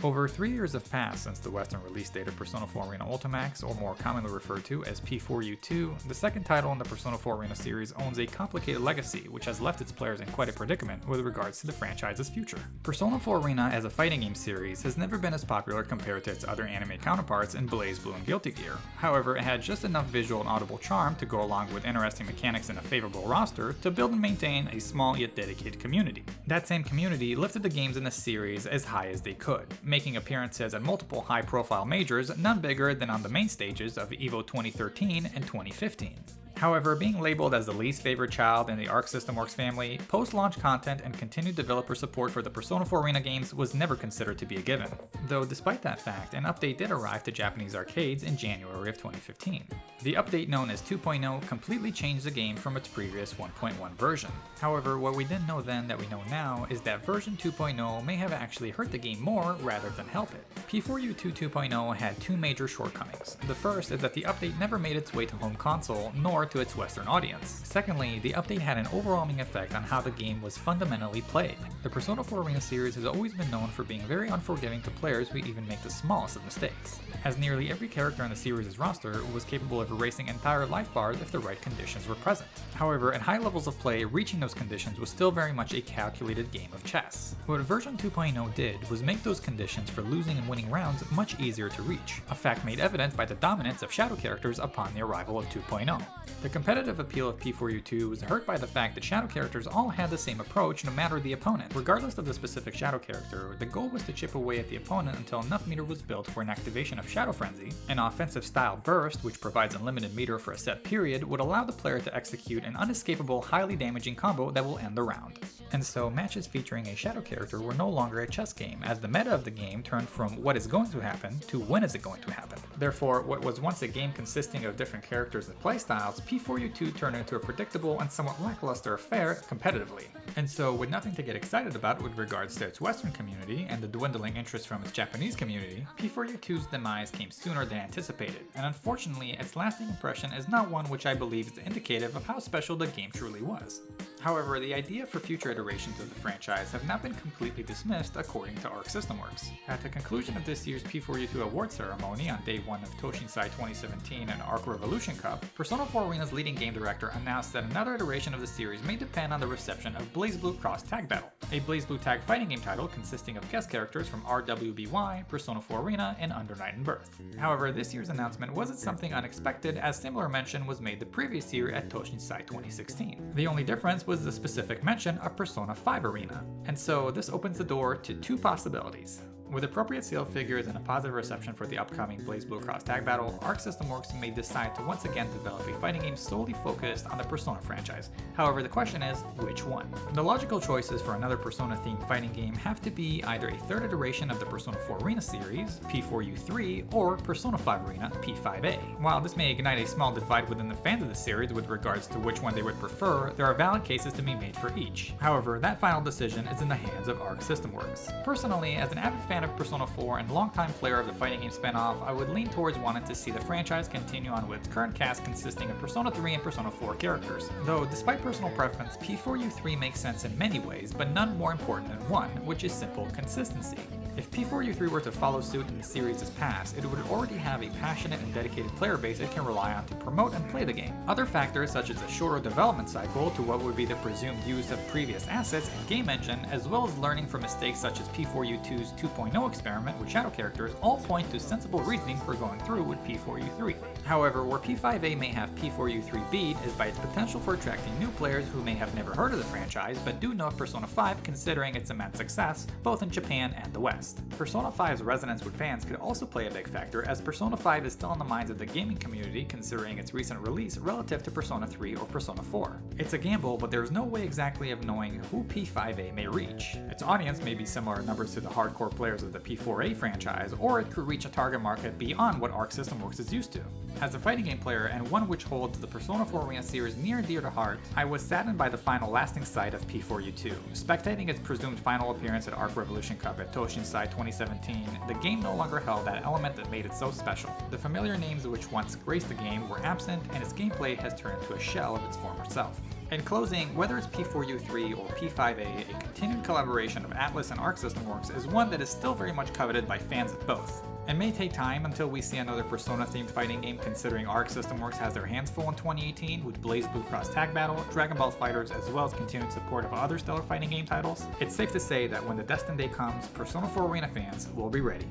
Over 3 years have passed since the Western release date of Persona 4 Arena Ultimax, or more commonly referred to as P4U2. The second title in the Persona 4 Arena series owns a complicated legacy, which has left its players in quite a predicament with regards to the franchise's future. Persona 4 Arena as a fighting game series has never been as popular compared to its other anime counterparts in BlazBlue and Guilty Gear. However, it had just enough visual and audible charm to go along with interesting mechanics and a favorable roster to build and maintain a small yet dedicated community. That same community lifted the games in the series as high as they could, making appearances at multiple high-profile majors, none bigger than on the main stages of EVO 2013 and 2015. However, being labeled as the least favorite child in the Arc System Works family, post-launch content and continued developer support for the Persona 4 Arena games was never considered to be a given. Though despite that fact, an update did arrive to Japanese arcades in January of 2015. The update known as 2.0 completely changed the game from its previous 1.1 version. However, what we didn't know then that we know now is that version 2.0 may have actually hurt the game more rather than help it. P4U2 2.0 had two major shortcomings. The first is that the update never made its way to home console nor to its Western audience. Secondly, the update had an overwhelming effect on how the game was fundamentally played. The Persona 4 Arena series has always been known for being very unforgiving to players who even make the smallest of mistakes, as nearly every character on the series' roster was capable of erasing entire life bars if the right conditions were present. However, at high levels of play, reaching those conditions was still very much a calculated game of chess. What version 2.0 did was make those conditions for losing and winning rounds much easier to reach, a fact made evident by the dominance of shadow characters upon the arrival of 2.0. The competitive appeal of P4U2 was hurt by the fact that shadow characters all had the same approach no matter the opponent. Regardless of the specific shadow character, the goal was to chip away at the opponent until enough meter was built for an activation of Shadow Frenzy. An offensive style burst, which provides unlimited meter for a set period, would allow the player to execute an unescapable, highly damaging combo that will end the round. And so matches featuring a shadow character were no longer a chess game, as the meta of the game turned from what is going to happen to when is it going to happen. Therefore, what was once a game consisting of different characters and playstyles, P4U2 turned into a predictable and somewhat lackluster affair competitively. And so, with nothing to get excited about with regards to its Western community and the dwindling interest from its Japanese community, P4U2's demise came sooner than anticipated, and unfortunately, its lasting impression is not one which I believe is indicative of how special the game truly was. However, the idea for future iterations of the franchise have not been completely dismissed according to Arc System Works. At the conclusion of this year's P4U2 award ceremony on day 1 of Toshinsai 2017 and Arc Revolution Cup, Persona 4 Arena's leading game director announced that another iteration of the series may depend on the reception of BlazBlue Cross Tag Battle, a BlazBlue tag fighting game title consisting of guest characters from RWBY, Persona 4 Arena, and Under Night in Birth. However, this year's announcement wasn't something unexpected, as similar mention was made the previous year at Toshinsai 2016. The only difference was the specific mention of Persona 5 Arena, and so this opens the door to two possibilities. With appropriate sale figures and a positive reception for the upcoming BlazBlue Cross Tag Battle, Arc System Works may decide to once again develop a fighting game solely focused on the Persona franchise. However, the question is, which one? The logical choices for another Persona-themed fighting game have to be either a third iteration of the Persona 4 Arena series, P4U3, or Persona 5 Arena, P5A. While this may ignite a small divide within the fans of the series with regards to which one they would prefer, there are valid cases to be made for each. However, that final decision is in the hands of Arc System Works. Personally, as an avid fan of Persona 4 and longtime player of the fighting game spin-off, I would lean towards wanting to see the franchise continue on with its current cast consisting of Persona 3 and Persona 4 characters. Though, despite personal preference, P4U3 makes sense in many ways, but none more important than one, which is simple consistency. If P4U3 were to follow suit in the series' past, it would already have a passionate and dedicated player base it can rely on to promote and play the game. Other factors such as a shorter development cycle to what would be the presumed use of previous assets and game engine, as well as learning from mistakes such as P4U2's 2.0 experiment with shadow characters, all point to sensible reasoning for going through with P4U3. However, where P5A may have P4U3 beat is by its potential for attracting new players who may have never heard of the franchise but do know of Persona 5 considering its immense success both in Japan and the West. Persona 5's resonance with fans could also play a big factor, as Persona 5 is still in the minds of the gaming community considering its recent release relative to Persona 3 or Persona 4. It's a gamble, but there's no way exactly of knowing who P5A may reach. Its audience may be similar in numbers to the hardcore players of the P4A franchise, or it could reach a target market beyond what Arc System Works is used to. As a fighting game player, and one which holds the Persona 4 Arena series near and dear to heart, I was saddened by the final lasting sight of P4U2. Spectating its presumed final appearance at Arc Revolution Cup at Toshinsai 2017, the game no longer held that element that made it so special. The familiar names which once graced the game were absent, and its gameplay has turned into a shell of its former self. In closing, whether it's P4U3 or P5A, a continued collaboration of Atlus and Arc System Works is one that is still very much coveted by fans of both. It may take time until we see another Persona-themed fighting game, considering Arc System Works has their hands full in 2018 with BlazBlue Cross Tag Battle, Dragon Ball FighterZ, as well as continued support of other stellar fighting game titles. It's safe to say that when the destined day comes, Persona 4 Arena fans will be ready.